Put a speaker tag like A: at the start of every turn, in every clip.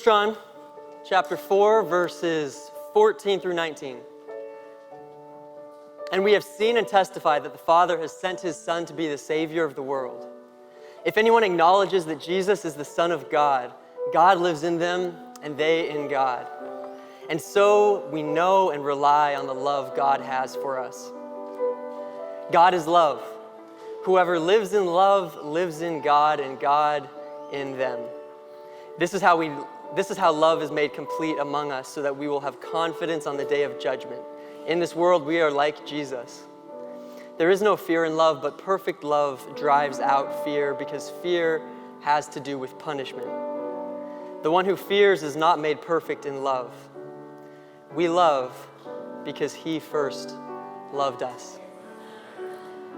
A: 1 John chapter 4, verses 14 through 19. And we have seen and testified that the Father has sent his Son to be the Savior of the world. If anyone acknowledges that Jesus is the Son of God, God lives in them and they in God. And so we know and rely on the love God has for us. God is love. Whoever lives in love lives in God and God in them. This is how love is made complete among us, so that we will have confidence on the day of judgment. In this world, we are like Jesus. There is no fear in love, but perfect love drives out fear, because fear has to do with punishment. The one who fears is not made perfect in love. We love because he first loved us.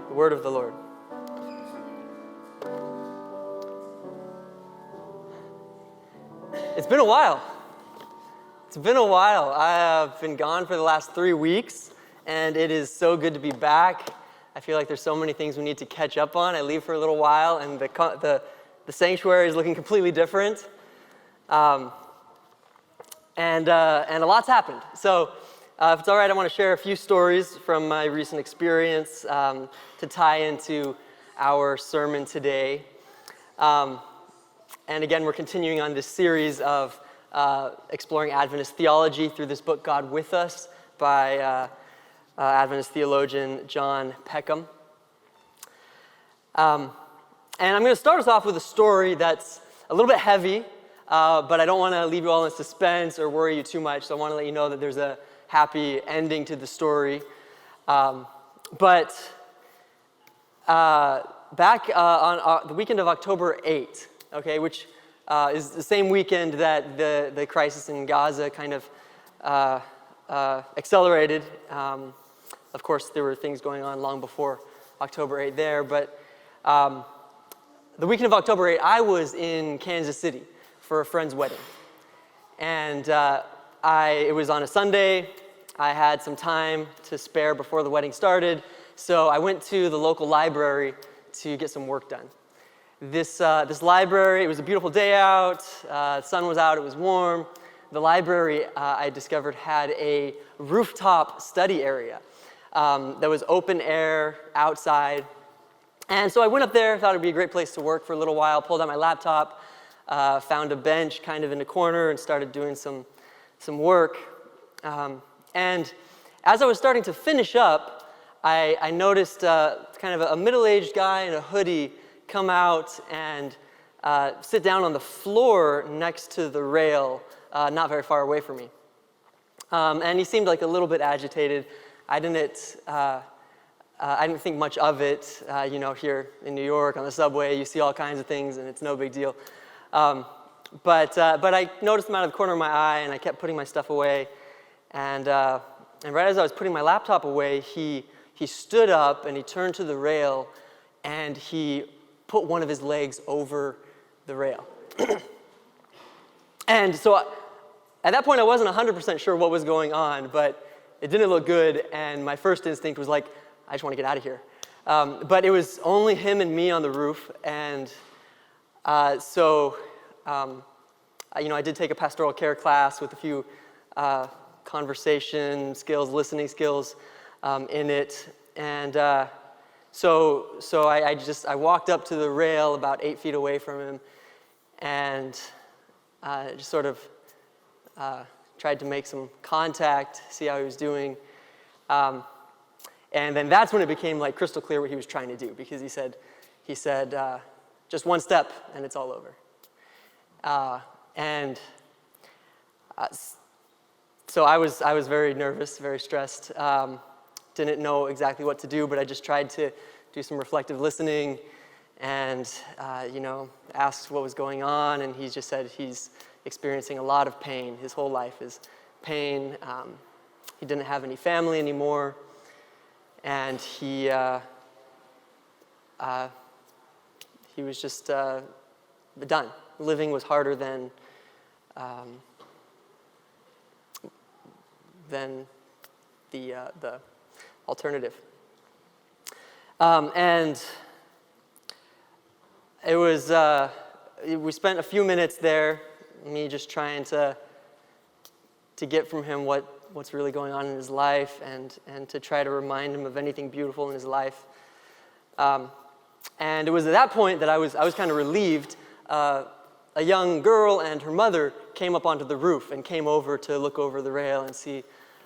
A: The word of the Lord. It's been a while. I have been gone for the last 3 weeks, and it is so good to be back. I feel like there's so many things we need to catch up on. I leave for a little while, and the sanctuary is looking completely different. And a lot's happened. So if it's all right, I want to share a few stories from my recent experience to tie into our sermon today. And again, we're continuing on this series of exploring Adventist theology through this book, God With Us, by Adventist theologian John Peckham. And I'm going to start us off with a story that's a little bit heavy, but I don't want to leave you all in suspense or worry you too much, so I want to let you know that there's a happy ending to the story. But back on the weekend of October 8th, okay, which is the same weekend that the crisis in Gaza kind of accelerated. Of course, there were things going on long before October 8th there, but the weekend of October 8th, I was in Kansas City for a friend's wedding. And it was on a Sunday. I had some time to spare before the wedding started, so I went to the local library to get some work done. This library, it was a beautiful day out, the sun was out, it was warm. The library, I discovered, had a rooftop study area that was open air, outside. And so I went up there, thought it would be a great place to work for a little while, pulled out my laptop, found a bench kind of in a corner and started doing some work. And as I was starting to finish up, I noticed kind of a middle-aged guy in a hoodie come out and sit down on the floor next to the rail, not very far away from me. And he seemed like a little bit agitated. I didn't think much of it. Here in New York on the subway, you see all kinds of things, and it's no big deal. But I noticed him out of the corner of my eye, and I kept putting my stuff away. And right as I was putting my laptop away, he stood up and he turned to the rail, and he put one of his legs over the rail. And so at that point, I wasn't 100% sure what was going on, but it didn't look good, and my first instinct was like, I just want to get out of here. But it was only him and me on the roof, and I did take a pastoral care class with a few conversation skills, listening skills in it, and So I walked up to the rail about 8 feet away from him, and just sort of tried to make some contact, see how he was doing. And then that's when it became like crystal clear what he was trying to do, because he said, just one step and it's all over. So I was very nervous, very stressed. Didn't know exactly what to do, but I just tried to do some reflective listening and, asked what was going on, and he just said he's experiencing a lot of pain. His whole life is pain. He didn't have any family anymore, and he was just done. Living was harder than the alternative. And it was, we spent a few minutes there me just trying to get from him what's really going on in his life, and to try to remind him of anything beautiful in his life. And it was at that point that I was kind of relieved. A young girl and her mother came up onto the roof and came over to look over the rail and see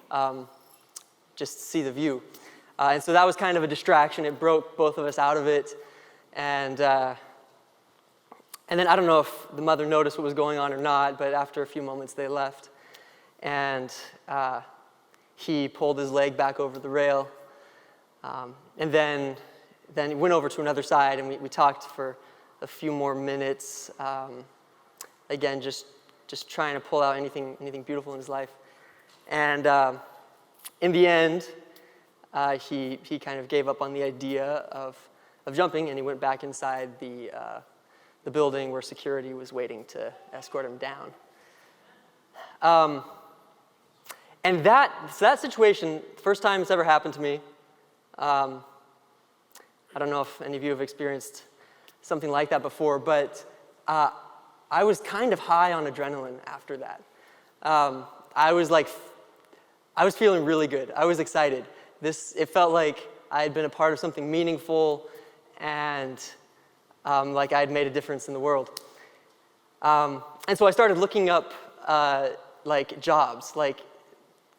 A: the view. And so that was kind of a distraction. It broke both of us out of it. And then I don't know if the mother noticed what was going on or not, but after a few moments they left. And he pulled his leg back over the rail. And then he went over to another side, and we talked for a few more minutes. Again, just trying to pull out anything beautiful in his life. And in the end, he kind of gave up on the idea of jumping, and he went back inside the building where security was waiting to escort him down. And that situation, first time it's ever happened to me. I don't know if any of you have experienced something like that before, but I was kind of high on adrenaline after that. I was feeling really good. I was excited. It felt like I had been a part of something meaningful, and like I had made a difference in the world. And so I started looking up like jobs. Like,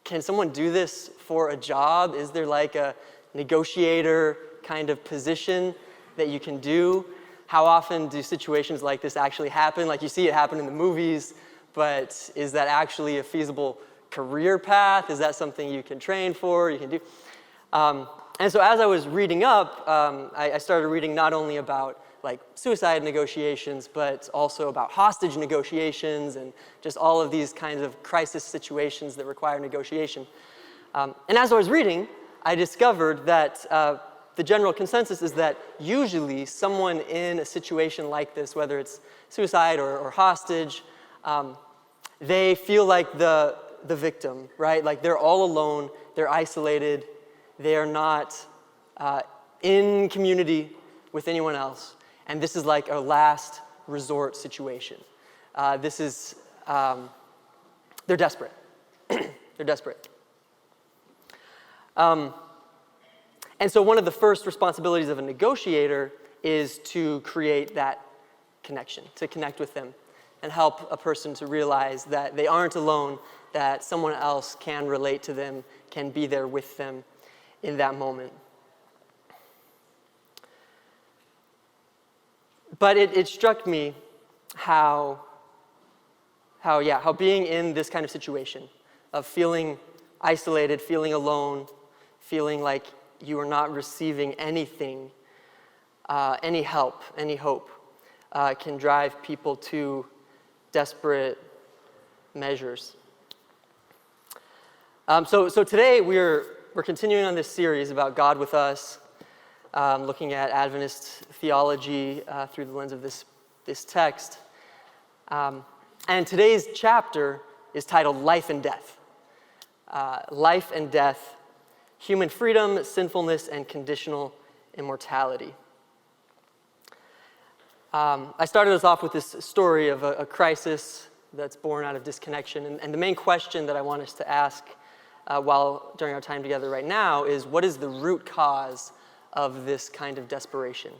A: can someone do this for a job? Is there like a negotiator kind of position that you can do? How often do situations like this actually happen? Like, you see it happen in the movies, but is that actually a feasible career path? Is that something you can train for, you can do? And so as I was reading up, I started reading not only about like suicide negotiations, but also about hostage negotiations and just all of these kinds of crisis situations that require negotiation. And as I was reading, I discovered that the general consensus is that usually someone in a situation like this, whether it's suicide or hostage, they feel like the victim, right? Like they're all alone, they're isolated, they are not in community with anyone else, and this is like a last resort situation. They're desperate. They're desperate. And so one of the first responsibilities of a negotiator is to create that connection, to connect with them and help a person to realize that they aren't alone, that someone else can relate to them, can be there with them in that moment. But it struck me how being in this kind of situation of feeling isolated, feeling alone, feeling like you are not receiving anything, any help, any hope, can drive people to desperate measures. So today we're continuing on this series about God with us, looking at Adventist theology through the lens of this text. And today's chapter is titled Life and Death. Life and Death, Human Freedom, Sinfulness, and Conditional Immortality. I started us off with this story of a crisis that's born out of disconnection. And the main question that I want us to ask during our time together right now is, what is the root cause of this kind of desperation?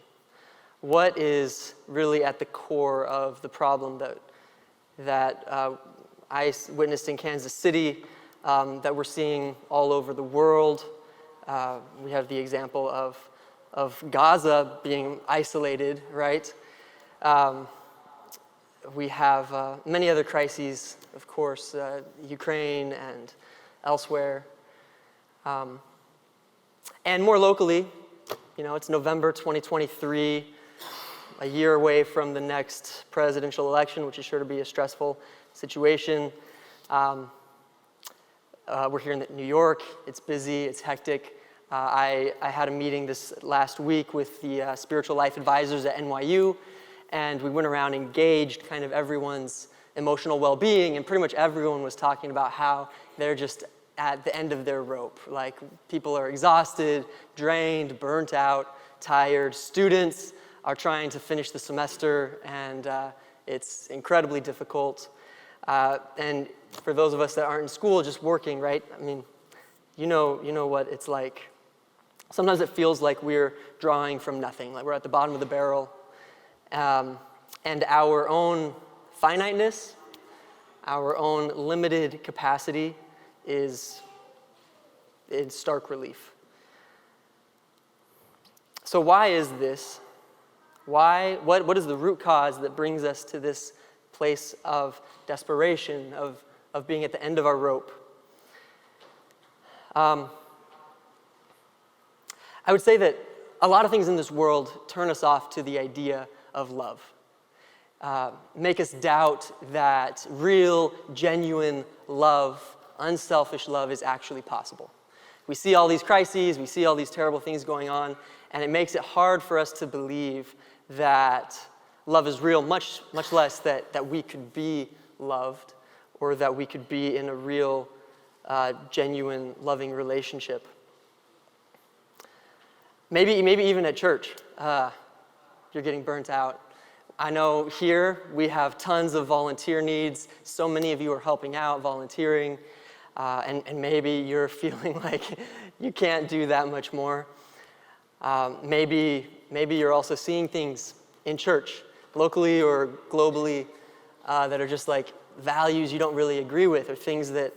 A: What is really at the core of the problem that I witnessed in Kansas City, that we're seeing all over the world? We have the example of Gaza being isolated, right? We have many other crises, of course, Ukraine and elsewhere. And more locally, it's November 2023, a year away from the next presidential election, which is sure to be a stressful situation. We're here in New York. It's busy, it's hectic. I had a meeting this last week with the spiritual life advisors at NYU, and we went around and engaged kind of everyone's emotional well-being, and pretty much everyone was talking about how they're just at the end of their rope. Like, people are exhausted, drained, burnt out, tired. Students are trying to finish the semester, and it's incredibly difficult. And for those of us that aren't in school, just working, right? I mean, you know what it's like. Sometimes it feels like we're drawing from nothing, like we're at the bottom of the barrel. And our own finiteness, our own limited capacity is in stark relief. So why is this? What is the root cause that brings us to this place of desperation, of being at the end of our rope? I would say that a lot of things in this world turn us off to the idea of love. Make us doubt that real, genuine love, unselfish love is actually possible. We see all these crises, we see all these terrible things going on, and it makes it hard for us to believe that love is real, much less that we could be loved or that we could be in a real, genuine, loving relationship. Maybe even at church, you're getting burnt out. I know here we have tons of volunteer needs. So many of you are helping out, volunteering, and maybe you're feeling like you can't do that much more. Maybe you're also seeing things in church, locally or globally, that are just like values you don't really agree with, or things that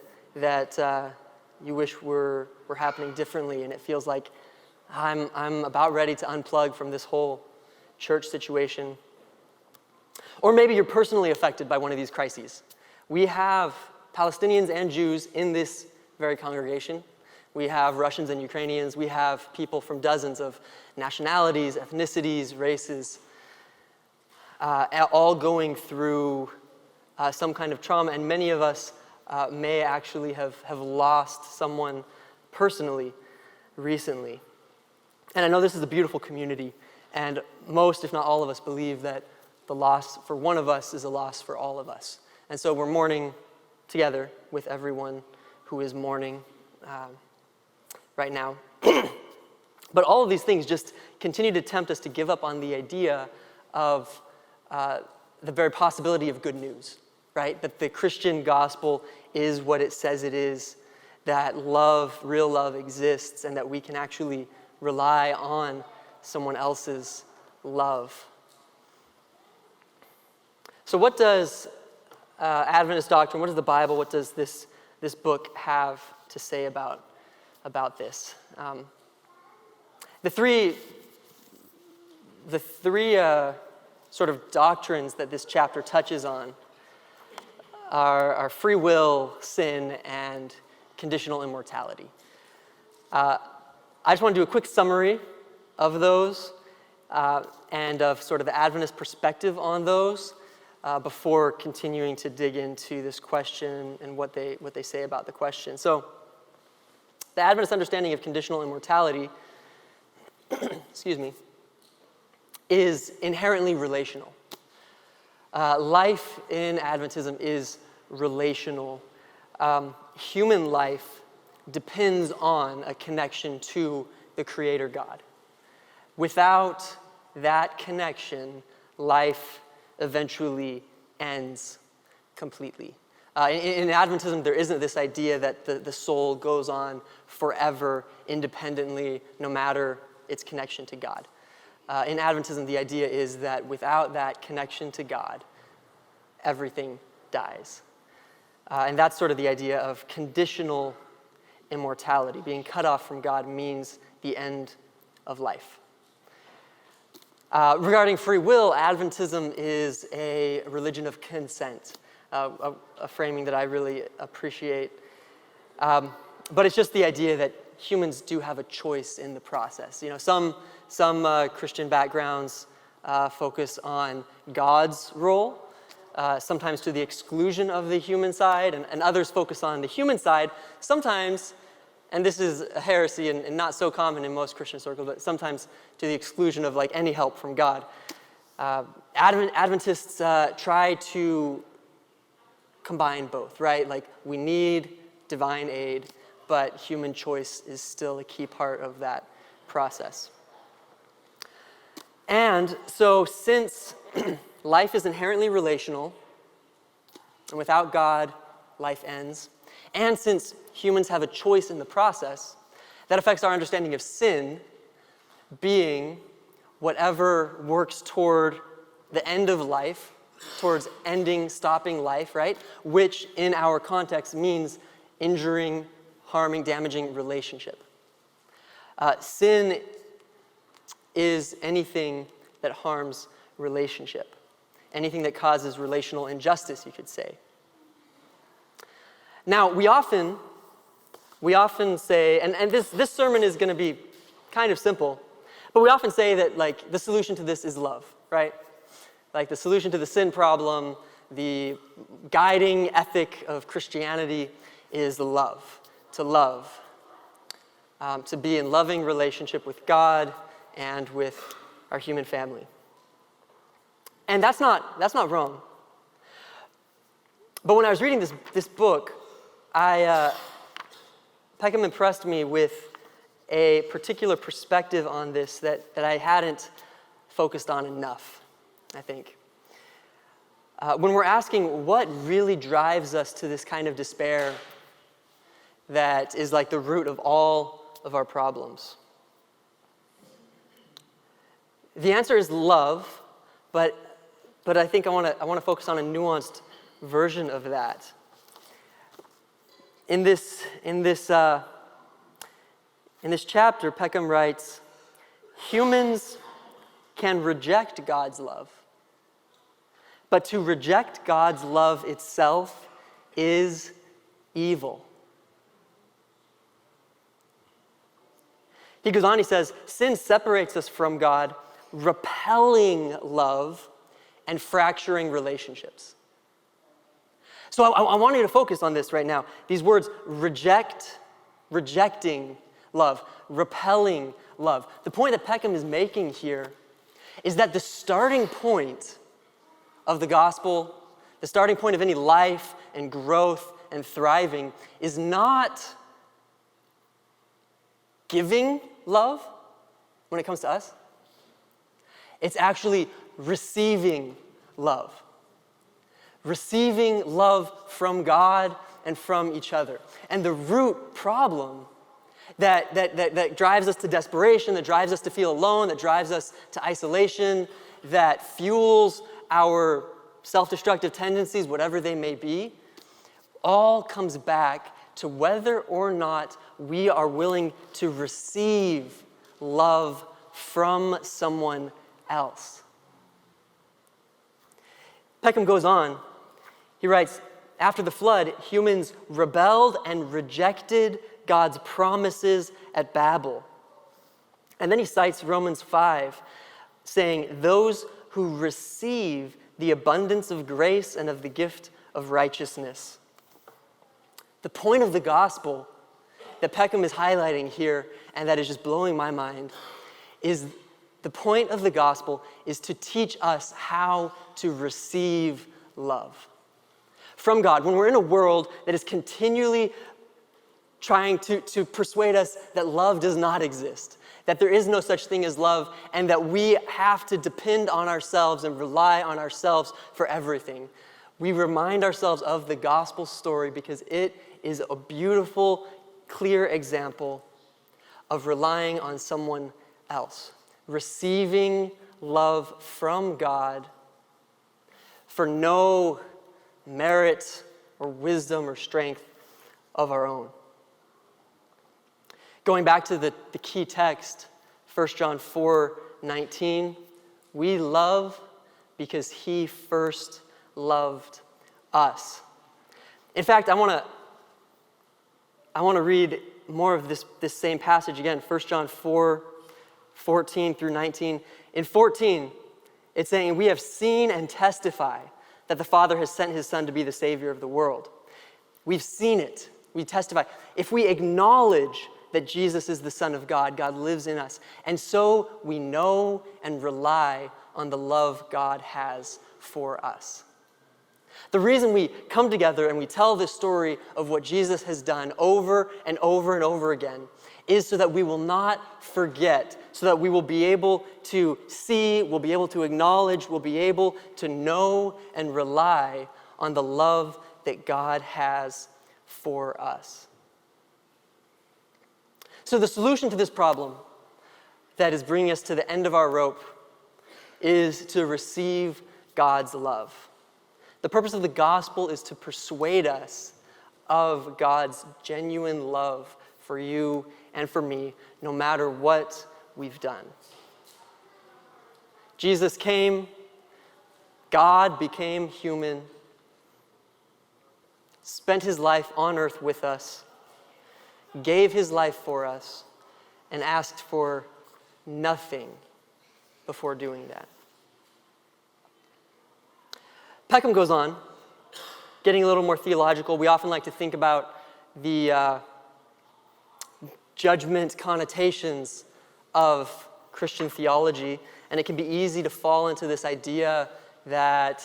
A: you wish were happening differently, and it feels like I'm about ready to unplug from this whole church situation. Or maybe you're personally affected by one of these crises. We have Palestinians and Jews in this very congregation. We have Russians and Ukrainians. We have people from dozens of nationalities, ethnicities, races, all going through some kind of trauma. And many of us may actually have lost someone personally recently. And I know this is a beautiful community, and most, if not all of us, believe that the loss for one of us is a loss for all of us. And so we're mourning together with everyone who is mourning right now. But all of these things just continue to tempt us to give up on the idea of the very possibility of good news, right? That the Christian gospel is what it says it is, that love, real love exists, and that we can actually rely on someone else's love. So what does Adventist doctrine, what does the Bible, what does this book have to say about this? The three sort of doctrines that this chapter touches on are free will, sin, and conditional immortality. I just want to do a quick summary of those and of sort of the Adventist perspective on those before continuing to dig into this question and what they say about the question. So, the Adventist understanding of conditional immortality, excuse me, is inherently relational. Life in Adventism is relational. Human life depends on a connection to the Creator God. Without that connection, life eventually ends completely. In Adventism, there isn't this idea that the soul goes on forever independently, no matter its connection to God. In Adventism, the idea is that without that connection to God, everything dies. And that's sort of the idea of conditional immortality. Being cut off from God means the end of life. Regarding free will, Adventism is a religion of consent, a framing that I really appreciate. But it's just the idea that humans do have a choice in the process. You know, some Christian backgrounds focus on God's role, sometimes to the exclusion of the human side, and others focus on the human side, sometimes, and this is a heresy and not so common in most Christian circles, but sometimes to the exclusion of like any help from God. Adventists try to combine both, right? Like we need divine aid, but human choice is still a key part of that process. And so since life is inherently relational, and without God, life ends. And since humans have a choice in the process, that affects our understanding of sin being whatever works toward the end of life, towards ending, stopping life, right? Which in our context means injuring, harming, damaging relationship. Sin is anything that harms relationship, anything that causes relational injustice, you could say. Now, we often say, and this sermon is going to be kind of simple, but we often say that like the solution to this is love, right? Like the solution to the sin problem, the guiding ethic of Christianity is love, to be in loving relationship with God and with our human family. And that's not wrong. But when I was reading this book, Peckham impressed me with a particular perspective on this that I hadn't focused on enough, I think. When we're asking what really drives us to this kind of despair that is like the root of all of our problems, the answer is love, but I think I want to focus on a nuanced version of that. In this chapter, Peckham writes, humans can reject God's love, but to reject God's love itself is evil. He goes on, he says, sin separates us from God, repelling love and fracturing relationships. So I want you to focus on this right now. These words, rejecting love, repelling love. The point that Peckham is making here is that the starting point of the gospel, the starting point of any life and growth and thriving is not giving love when it comes to us. It's actually receiving love. Receiving love from God and from each other. And the root problem that drives us to desperation, that drives us to feel alone, that drives us to isolation, that fuels our self-destructive tendencies, whatever they may be, all comes back to whether or not we are willing to receive love from someone else. Peckham goes on. He writes, after the flood, humans rebelled and rejected God's promises at Babel. And then he cites Romans 5, saying, those who receive the abundance of grace and of the gift of righteousness. The point of the gospel that Peckham is highlighting here, and that is just blowing my mind, is the point of the gospel is to teach us how to receive love from God. When we're in a world that is continually trying to persuade us that love does not exist, that there is no such thing as love, and that we have to depend on ourselves and rely on ourselves for everything, we remind ourselves of the gospel story because it is a beautiful, clear example of relying on someone else, receiving love from God for no merit or wisdom or strength of our own. Going back to the key text, 1 John 4:19, we love because he first loved us. In fact, I want to read more of this same passage again, 1 John 4:14 through 19. In 14, it's saying, we have seen and testify that the Father has sent his Son to be the Savior of the world. We've seen it. We testify. If we acknowledge that Jesus is the Son of God, God lives in us. And so we know and rely on the love God has for us. The reason we come together and we tell this story of what Jesus has done over and over and over again is so that we will not forget, so that we will be able to see, we'll be able to acknowledge, we'll be able to know and rely on the love that God has for us. So the solution to this problem that is bringing us to the end of our rope is to receive God's love. The purpose of the gospel is to persuade us of God's genuine love for you and for me, no matter what we've done. Jesus came, God became human, spent his life on earth with us, gave his life for us, and asked for nothing before doing that. Peckham goes on, getting a little more theological. We often like to think about the judgment connotations of Christian theology, and it can be easy to fall into this idea that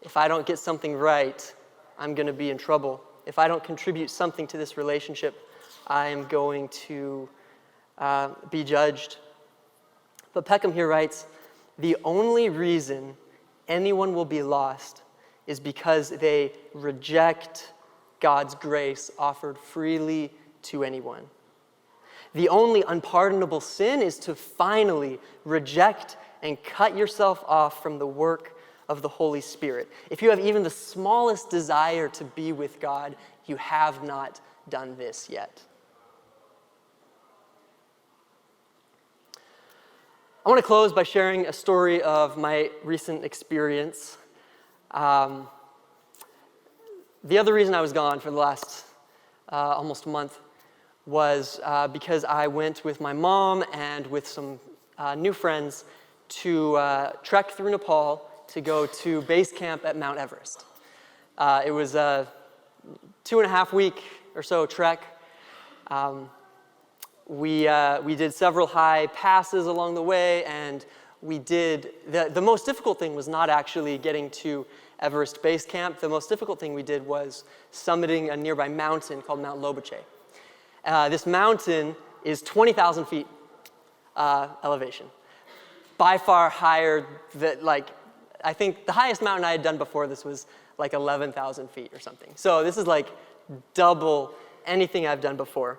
A: if I don't get something right, I'm going to be in trouble. If I don't contribute something to this relationship, I am going to be judged. But Peckham here writes, the only reason anyone will be lost is because they reject God's grace offered freely to anyone. The only unpardonable sin is to finally reject and cut yourself off from the work of the Holy Spirit. If you have even the smallest desire to be with God, you have not done this yet. I want to close by sharing a story of my recent experience. The other reason I was gone for the last almost month was because I went with my mom and with some new friends to trek through Nepal to go to base camp at Mount Everest. It was a 2.5 week or so trek. We did several high passes along the way, and we did, the most difficult thing was not actually getting to Everest Base Camp. The most difficult thing we did was summiting a nearby mountain called Mount Lobuche. This mountain is 20,000 feet elevation. By far higher than, I think the highest mountain I had done before this was like 11,000 feet or something. So this is like double anything I've done before.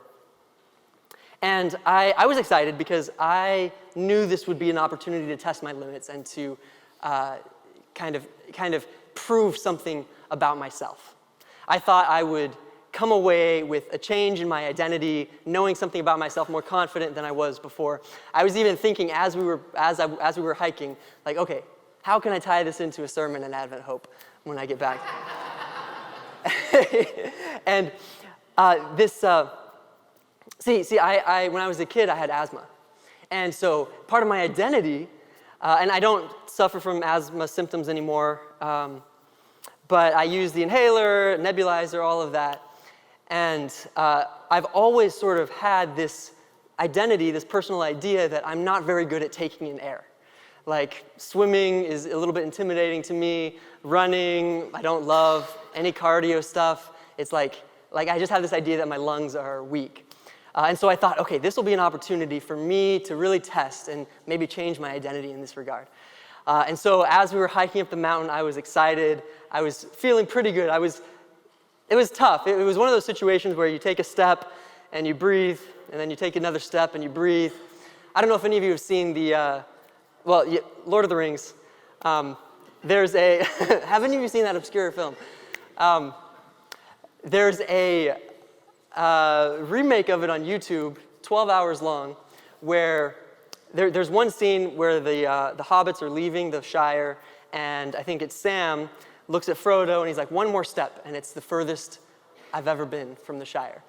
A: And I was excited because I knew this would be an opportunity to test my limits and to kind of prove something about myself. I thought I would come away with a change in my identity, knowing something about myself, more confident than I was before. I was even thinking as we were hiking, like, okay, how can I tie this into a sermon and Advent Hope when I get back? And I when I was a kid, I had asthma. And so part of my identity, and I don't suffer from asthma symptoms anymore, but I use the inhaler, nebulizer, all of that. And I've always sort of had this identity, this personal idea that I'm not very good at taking in air. Like, swimming is a little bit intimidating to me. Running, I don't love. Any cardio stuff, it's like I just have this idea that my lungs are weak. And so I thought, okay, this will be an opportunity for me to really test and maybe change my identity in this regard. And so as we were hiking up the mountain, I was excited. I was feeling pretty good. It was tough. It was one of those situations where you take a step and you breathe, and then you take another step and you breathe. I don't know if any of you have seen the, Lord of the Rings. There's a, have any of you seen that obscure film? There's a remake of it on YouTube, 12 hours long, where there's one scene where the hobbits are leaving the Shire, and I think it's Sam looks at Frodo and he's like, one more step, and it's the furthest I've ever been from the Shire.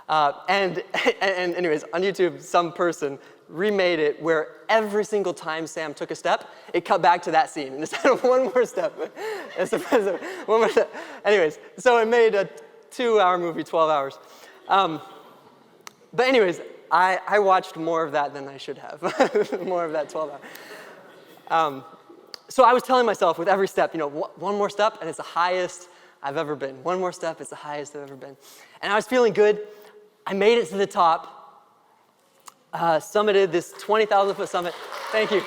A: And anyways, on YouTube, some person remade it where every single time Sam took a step, it cut back to that scene, and instead of one more step, one more step. Anyways, so it made a 2-hour movie, 12 hours. But anyways, I watched more of that than I should have, more of that 12 hours. So I was telling myself with every step, one more step, and it's the highest I've ever been. One more step, it's the highest I've ever been. And I was feeling good. I made it to the top, summited this 20,000-foot summit. Thank you.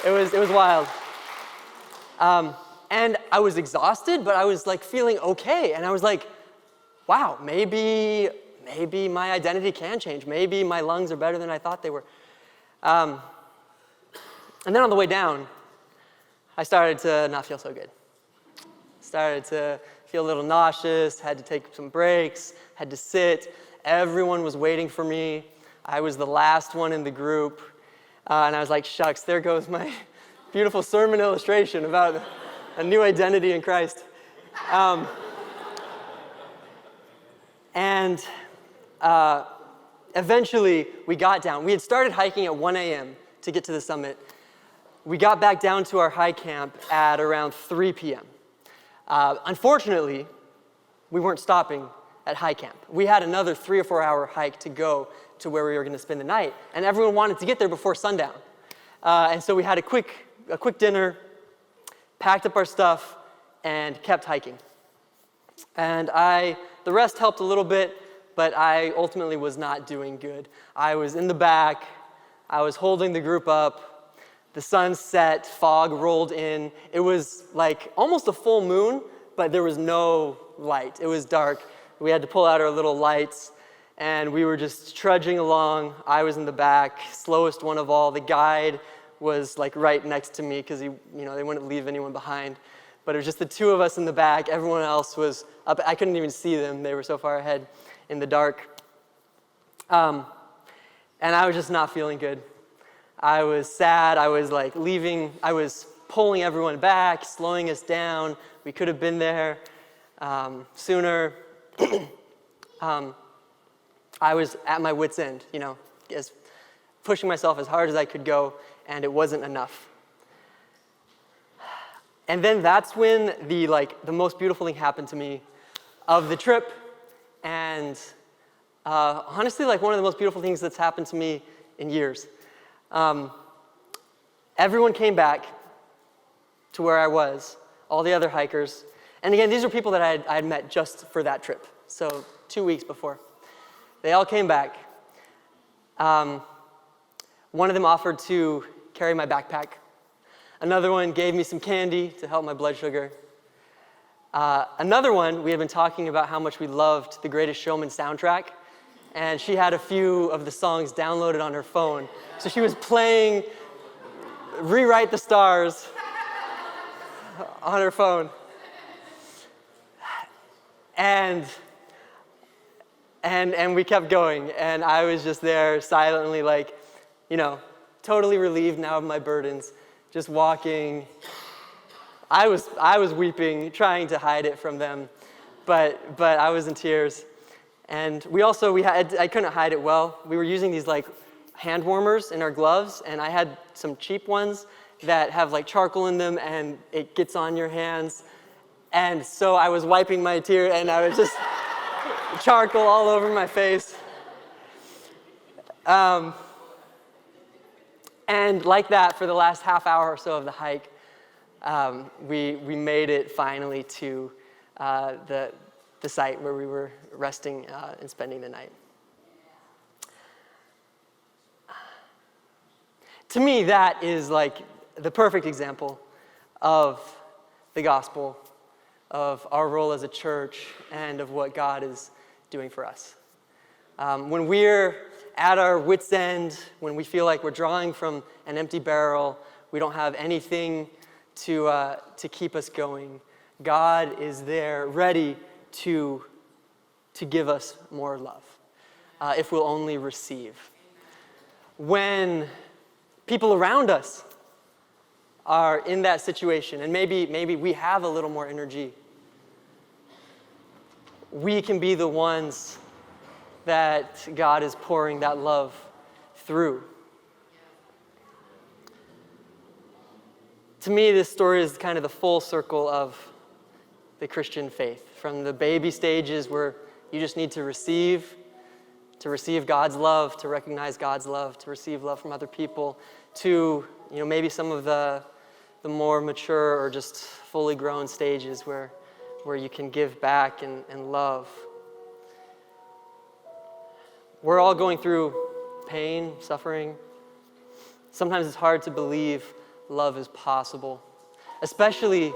A: It was wild. And I was exhausted, but I was like feeling okay. And I was like, wow, maybe my identity can change. Maybe my lungs are better than I thought they were. And then on the way down, I started to not feel so good. Started to feel a little nauseous, had to take some breaks, had to sit. Everyone was waiting for me. I was the last one in the group. And I was like, shucks, there goes my beautiful sermon illustration about a new identity in Christ. And eventually, we got down. We had started hiking at 1 a.m. to get to the summit. We got back down to our hike camp at around 3 p.m. Unfortunately, we weren't stopping at hike camp. We had another 3 or 4 hour hike to go to where we were going to spend the night, and everyone wanted to get there before sundown. And so we had a quick dinner, packed up our stuff, and kept hiking. And the rest helped a little bit, but I ultimately was not doing good. I was in the back, I was holding the group up, the sun set, fog rolled in. It was like almost a full moon, but there was no light. It was dark. We had to pull out our little lights, and we were just trudging along. I was in the back, slowest one of all. The guide was like right next to me because they wouldn't leave anyone behind. But it was just the two of us in the back. Everyone else was up. I couldn't even see them. They were so far ahead in the dark. And I was just not feeling good. I was sad. I was like leaving. I was pulling everyone back, slowing us down. We could have been there sooner. I was at my wit's end, pushing myself as hard as I could go, and it wasn't enough. And then that's when the most beautiful thing happened to me of the trip, and honestly, one of the most beautiful things that's happened to me in years. Everyone came back to where I was, all the other hikers. And again, these are people that I had met just for that trip, so 2 weeks before. They all came back. One of them offered to carry my backpack. Another one gave me some candy to help my blood sugar. Another one, we had been talking about how much we loved the Greatest Showman soundtrack, and she had a few of the songs downloaded on her phone. So she was playing Rewrite the Stars on her phone. And we kept going, and I was just there silently, totally relieved now of my burdens, just walking. I was weeping, trying to hide it from them, but I was in tears. And I couldn't hide it well. We were using these hand warmers in our gloves, and I had some cheap ones that have charcoal in them, and it gets on your hands. And so I was wiping my tear, and I was just charcoal all over my face. And like that, for the last half hour or so of the hike, we made it finally to the site where we were resting and spending the night. To me, that is the perfect example of the gospel, of our role as a church, and of what God is doing for us. When we're at our wit's end, when we feel like we're drawing from an empty barrel, we don't have anything to keep us going, God is there ready to give us more love, if we'll only receive. When people around us are in that situation, and maybe we have a little more energy, we can be the ones that God is pouring that love through. To me, this story is kind of the full circle of the Christian faith, from the baby stages where you just need to receive God's love, to recognize God's love, to receive love from other people, to maybe some of the more mature or just fully grown stages where you can give back and love. We're all going through pain, suffering. Sometimes it's hard to believe love is possible, especially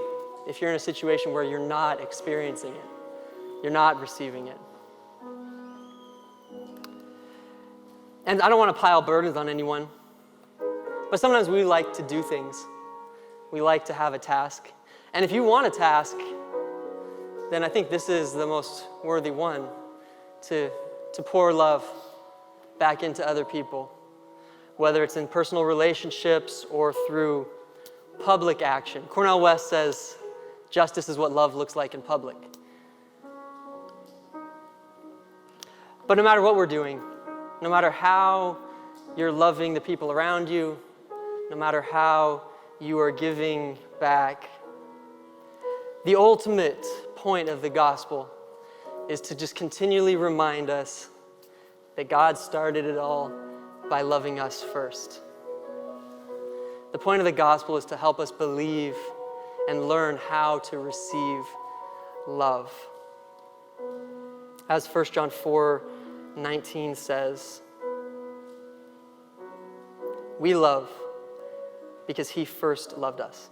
A: if you're in a situation where you're not experiencing it, you're not receiving it. And I don't want to pile burdens on anyone, but sometimes we like to do things. We like to have a task. And if you want a task, then I think this is the most worthy one, to pour love back into other people, whether it's in personal relationships or through public action. Cornel West says, justice is what love looks like in public. But no matter what we're doing, no matter how you're loving the people around you, no matter how you are giving back, the ultimate point of the gospel is to just continually remind us that God started it all by loving us first. The point of the gospel is to help us believe and learn how to receive love. As 1 John 4:19 says, we love because he first loved us.